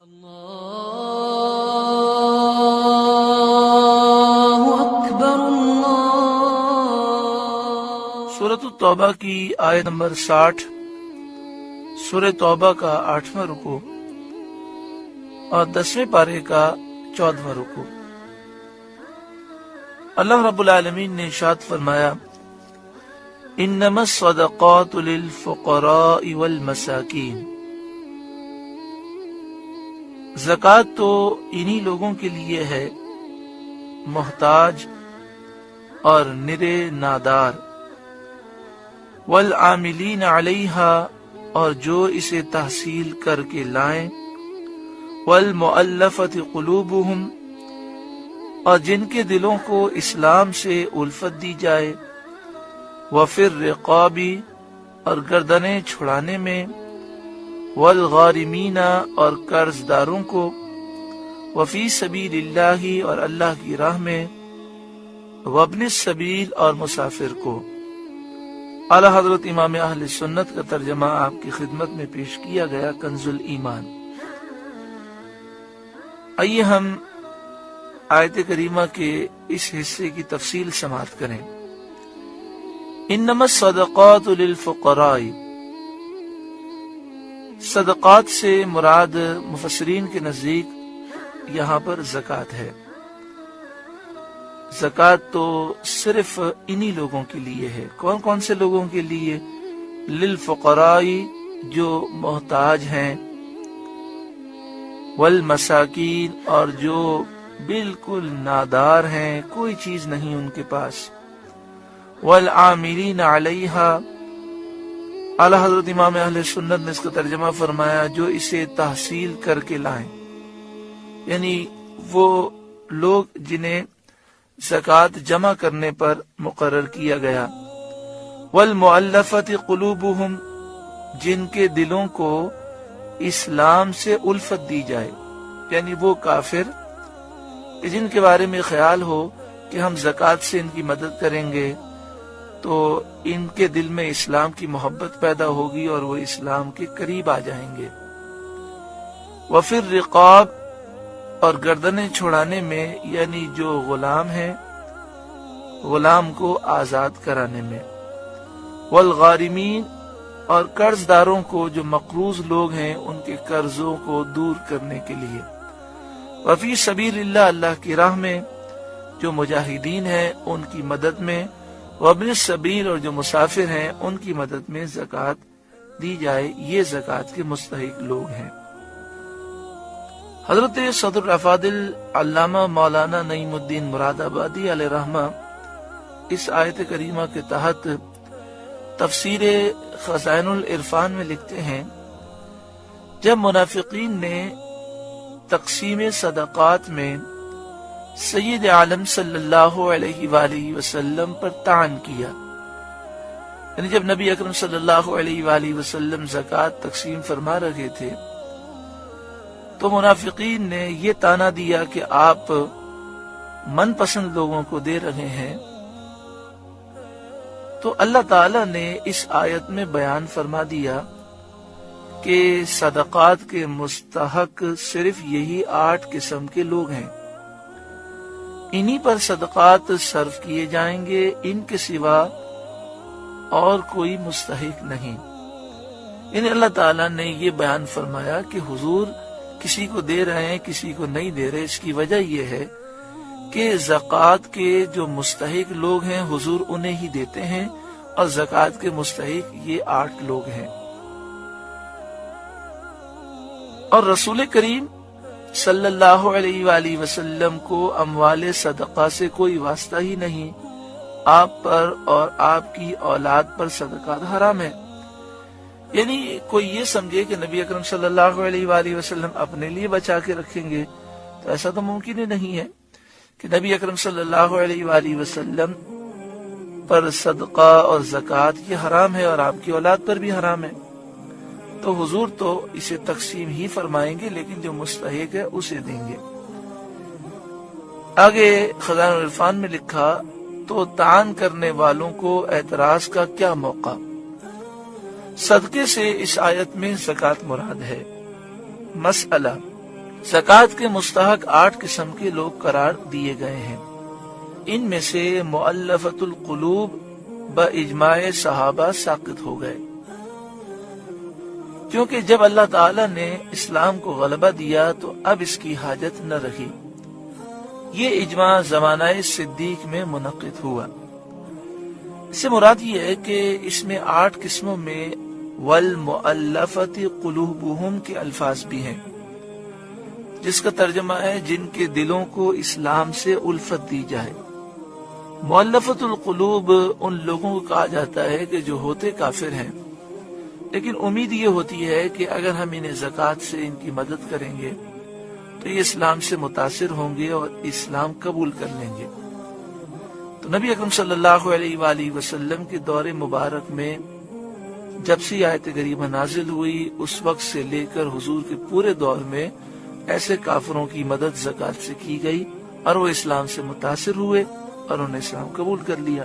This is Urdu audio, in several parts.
سورۃ التوبہ کی آیت نمبر 60، سورہ توبہ کا 8واں رکوع اور 10ویں پارے کا 14واں رکوع۔ اللہ رب العالمین نے ارشاد فرمایا، انما الصدقات للفقراء والمساکین، زکوٰۃ تو انہی لوگوں کے لیے ہے محتاج اور نرے نادار، والعاملین علیہا، اور جو اسے تحصیل کر کے لائیں، والمؤلفۃ قلوبہم، اور جن کے دلوں کو اسلام سے الفت دی جائے، وفی الرقاب، اور گردنیں چھڑانے میں، والغارمین، اور قرض داروں کو، وفی سبیل اللہ، اور اللہ کی راہ میں، وابن السبیل، اور مسافر کو۔ اعلیٰ حضرت امام اہل سنت کا ترجمہ آپ کی خدمت میں پیش کیا گیا کنز الایمان۔ آئیے ہم آیت کریمہ کے اس حصے کی تفصیل سماعت کریں۔ انما الصدقات للفقراء، صدقات سے مراد مفسرین کے نزدیک یہاں پر زکوٰۃ ہے۔ زکوٰۃ تو صرف انہی لوگوں کے لیے ہے۔ کون کون سے لوگوں کے لیے؟ للفقراء، جو محتاج ہیں، والمساکین، اور جو بالکل نادار ہیں، کوئی چیز نہیں ان کے پاس، والعاملین علیہا، اعلیٰ حضرت امام اہل سنت نے اس کا ترجمہ فرمایا جو اسے تحصیل کر کے لائیں، یعنی وہ لوگ جنہیں زکوٰۃ جمع کرنے پر مقرر کیا گیا، والمؤلفۃ قلوبہم، جن کے دلوں کو اسلام سے الفت دی جائے، یعنی وہ کافر جن کے بارے میں خیال ہو کہ ہم زکوٰۃ سے ان کی مدد کریں گے تو ان کے دل میں اسلام کی محبت پیدا ہوگی اور وہ اسلام کے قریب آ جائیں گے۔ وفی الرقاب، اور گردنیں چھڑانے میں، یعنی جو غلام ہیں غلام کو آزاد کرانے میں، والغارمین، اور قرض داروں کو جو مقروض لوگ ہیں ان کے قرضوں کو دور کرنے کے لیے، وفی سبیل اللہ، اللہ کی راہ میں، جو مجاہدین ہیں ان کی مدد میں، وابن السبیل، اور جو مسافر ہیں ان کی مدد میں زکوٰۃ دی جائے، یہ زکوٰۃ کے مستحق لوگ ہیں۔ حضرت صدر الافاضل علامہ مولانا نعیم الدین مراد آبادی علیہ رحمہ اس آیت کریمہ کے تحت تفسیر خزائن العرفان میں لکھتے ہیں، جب منافقین نے تقسیم صدقات میں سید عالم صلی اللہ علیہ وآلہ وسلم پر طعن کیا، یعنی جب نبی اکرم صلی اللہ علیہ وآلہ وسلم زکوٰۃ تقسیم فرما رہے تھے تو منافقین نے یہ طعنہ دیا کہ آپ من پسند لوگوں کو دے رہے ہیں، تو اللہ تعالی نے اس آیت میں بیان فرما دیا کہ صدقات کے مستحق صرف یہی 8 قسم کے لوگ ہیں، انہی پر صدقات صرف کیے جائیں گے، ان کے سوا اور کوئی مستحق نہیں۔ یعنی اللہ تعالیٰ نے یہ بیان فرمایا کہ حضور کسی کو دے رہے ہیں کسی کو نہیں دے رہے، اس کی وجہ یہ ہے کہ زکوٰۃ کے جو مستحق لوگ ہیں حضور انہیں ہی دیتے ہیں، اور زکوٰۃ کے مستحق یہ 8 لوگ ہیں۔ اور رسول کریم صلی اللہ علیہ وآلہ وسلم کو اموال صدقہ سے کوئی واسطہ ہی نہیں، آپ پر اور آپ کی اولاد پر صدقات حرام ہے۔ یعنی کوئی یہ سمجھے کہ نبی اکرم صلی اللہ علیہ وآلہ وسلم اپنے لیے بچا کے رکھیں گے تو ایسا تو ممکن ہی نہیں ہے کہ نبی اکرم صلی اللہ علیہ وآلہ وسلم پر صدقہ اور زکوٰۃ یہ حرام ہے اور آپ کی اولاد پر بھی حرام ہے، تو حضور تو اسے تقسیم ہی فرمائیں گے لیکن جو مستحق ہے اسے دیں گے۔ آگے خزائن العرفان میں لکھا، تو طعن کرنے والوں کو اعتراض کا کیا موقع؟ صدقے سے اس آیت میں زکوٰۃ مراد ہے۔ مسئلہ، زکوٰۃ کے مستحق 8 قسم کے لوگ قرار دیے گئے ہیں۔ ان میں سے مؤلفۃ القلوب باجماع صحابہ ساقط ہو گئے، کیونکہ جب اللہ تعالی نے اسلام کو غلبہ دیا تو اب اس کی حاجت نہ رہی۔ یہ اجماع زمانہ صدیق میں منعقد ہوا۔ اس سے مراد یہ ہے کہ اس میں 8 قسموں میں والمؤلفۃ قلوبہم کے الفاظ بھی ہیں، جس کا ترجمہ ہے جن کے دلوں کو اسلام سے الفت دی جائے۔ مؤلفۃ القلوب ان لوگوں کو کہا جاتا ہے کہ جو ہوتے کافر ہیں، لیکن امید یہ ہوتی ہے کہ اگر ہم انہیں زکوٰۃ سے ان کی مدد کریں گے تو یہ اسلام سے متاثر ہوں گے اور اسلام قبول کر لیں گے۔ تو نبی اکرم صلی اللہ علیہ وآلہ وسلم کے دور مبارک میں جب سے آیت کریمہ نازل ہوئی، اس وقت سے لے کر حضور کے پورے دور میں ایسے کافروں کی مدد زکوٰۃ سے کی گئی اور وہ اسلام سے متاثر ہوئے اور انہوں نے اسلام قبول کر لیا۔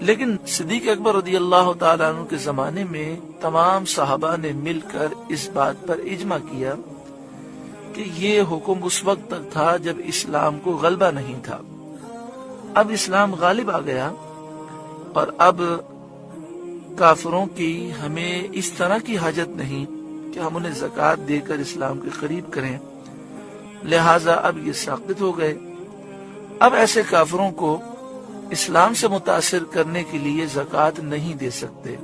لیکن صدیق اکبر رضی اللہ تعالیٰ عنہ کے زمانے میں تمام صحابہ نے مل کر اس بات پر اجماع کیا کہ یہ حکم اس وقت تک تھا جب اسلام کو غلبہ نہیں تھا۔ اب اسلام غالب آ گیا اور اب کافروں کی ہمیں اس طرح کی حاجت نہیں کہ ہم انہیں زکوٰۃ دے کر اسلام کے قریب کریں، لہٰذا اب یہ ساقط ہو گئے۔ اب ایسے کافروں کو اسلام سے متاثر کرنے کے لیے زکوٰۃ نہیں دے سکتے۔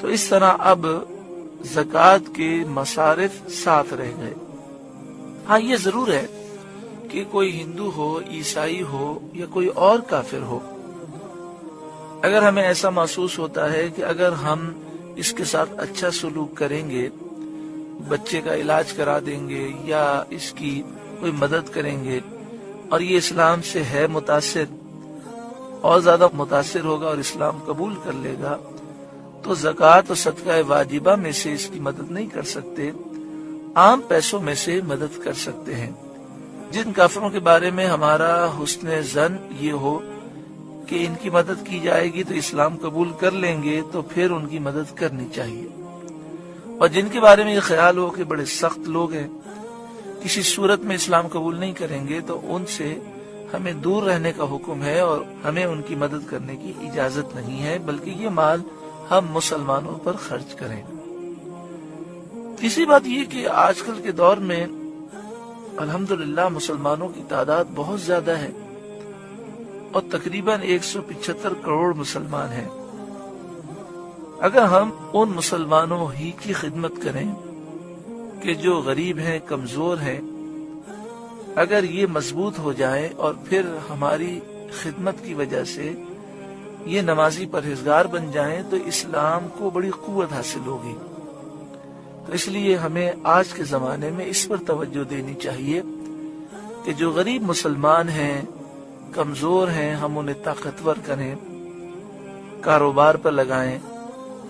تو اس طرح اب زکوٰۃ کے مصارف ساتھ رہ گئے۔ ہاں یہ ضرور ہے کہ کوئی ہندو ہو، عیسائی ہو یا کوئی اور کافر ہو، اگر ہمیں ایسا محسوس ہوتا ہے کہ اگر ہم اس کے ساتھ اچھا سلوک کریں گے، بچے کا علاج کرا دیں گے یا اس کی کوئی مدد کریں گے اور یہ اسلام سے ہے متاثر، اور زیادہ متاثر ہوگا اور اسلام قبول کر لے گا، تو زکوٰۃ اور صدقہ واجبہ میں سے اس کی مدد نہیں کر سکتے، عام پیسوں میں سے مدد کر سکتے ہیں۔ جن کافروں کے بارے میں ہمارا حسن ظن یہ ہو کہ ان کی مدد کی جائے گی تو اسلام قبول کر لیں گے، تو پھر ان کی مدد کرنی چاہیے۔ اور جن کے بارے میں یہ خیال ہو کہ بڑے سخت لوگ ہیں، کسی صورت میں اسلام قبول نہیں کریں گے، تو ان سے ہمیں دور رہنے کا حکم ہے اور ہمیں ان کی مدد کرنے کی اجازت نہیں ہے، بلکہ یہ مال ہم مسلمانوں پر خرچ کریں۔ تیسری بات یہ کہ آج کل کے دور میں الحمدللہ مسلمانوں کی تعداد بہت زیادہ ہے اور تقریباً 175 کروڑ مسلمان ہیں۔ اگر ہم ان مسلمانوں ہی کی خدمت کریں کہ جو غریب ہیں، کمزور ہیں، اگر یہ مضبوط ہو جائیں اور پھر ہماری خدمت کی وجہ سے یہ نمازی پرہیزگار بن جائیں تو اسلام کو بڑی قوت حاصل ہوگی۔ تو اس لیے ہمیں آج کے زمانے میں اس پر توجہ دینی چاہیے کہ جو غریب مسلمان ہیں، کمزور ہیں، ہم انہیں طاقتور کریں، کاروبار پر لگائیں،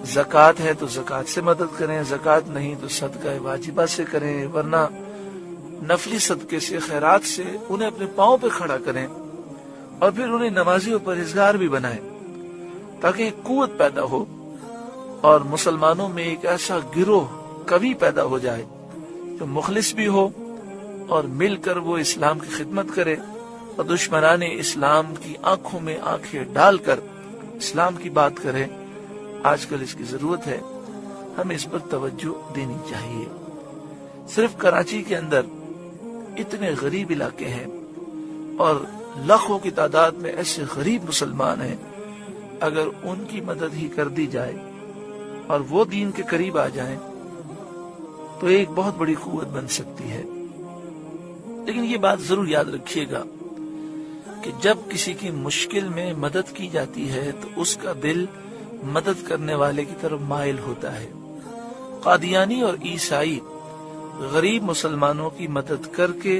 زکوٰۃ ہے تو زکوٰۃ سے مدد کریں، زکوٰۃ نہیں تو صدقہ واجبہ سے کریں، ورنہ نفلی صدقے سے، خیرات سے انہیں اپنے پاؤں پہ کھڑا کریں اور پھر انہیں نمازی و پرہیزگار بھی بنائیں، تاکہ ایک قوت پیدا ہو اور مسلمانوں میں ایک ایسا گروہ قوی پیدا ہو جائے جو مخلص بھی ہو اور مل کر وہ اسلام کی خدمت کرے اور دشمنان اسلام کی آنکھوں میں آنکھیں ڈال کر اسلام کی بات کرے۔ آج کل اس کی ضرورت ہے، ہمیں اس پر توجہ دینی چاہیے۔ صرف کراچی کے اندر اتنے غریب علاقے ہیں اور لاکھوں کی تعداد میں ایسے غریب مسلمان ہیں، اگر ان کی مدد ہی کر دی جائے اور وہ دین کے قریب آ جائیں تو ایک بہت بڑی قوت بن سکتی ہے۔ لیکن یہ بات ضرور یاد رکھیے گا کہ جب کسی کی مشکل میں مدد کی جاتی ہے تو اس کا دل مدد کرنے والے کی طرف مائل ہوتا ہے۔ قادیانی اور عیسائی غریب مسلمانوں کی مدد کر کے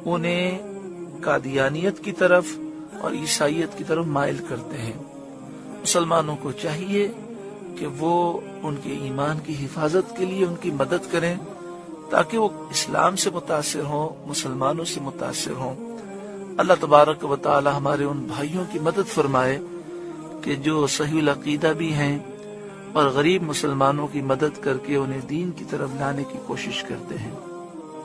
انہیں قادیانیت کی طرف اور عیسائیت کی طرف مائل کرتے ہیں۔ مسلمانوں کو چاہیے کہ وہ ان کے ایمان کی حفاظت کے لیے ان کی مدد کریں تاکہ وہ اسلام سے متاثر ہوں، مسلمانوں سے متاثر ہوں۔ اللہ تبارک و تعالی ہمارے ان بھائیوں کی مدد فرمائے کہ جو صحیح العقیدہ بھی ہیں اور غریب مسلمانوں کی مدد کر کے انہیں دین کی طرف لانے کی کوشش کرتے ہیں۔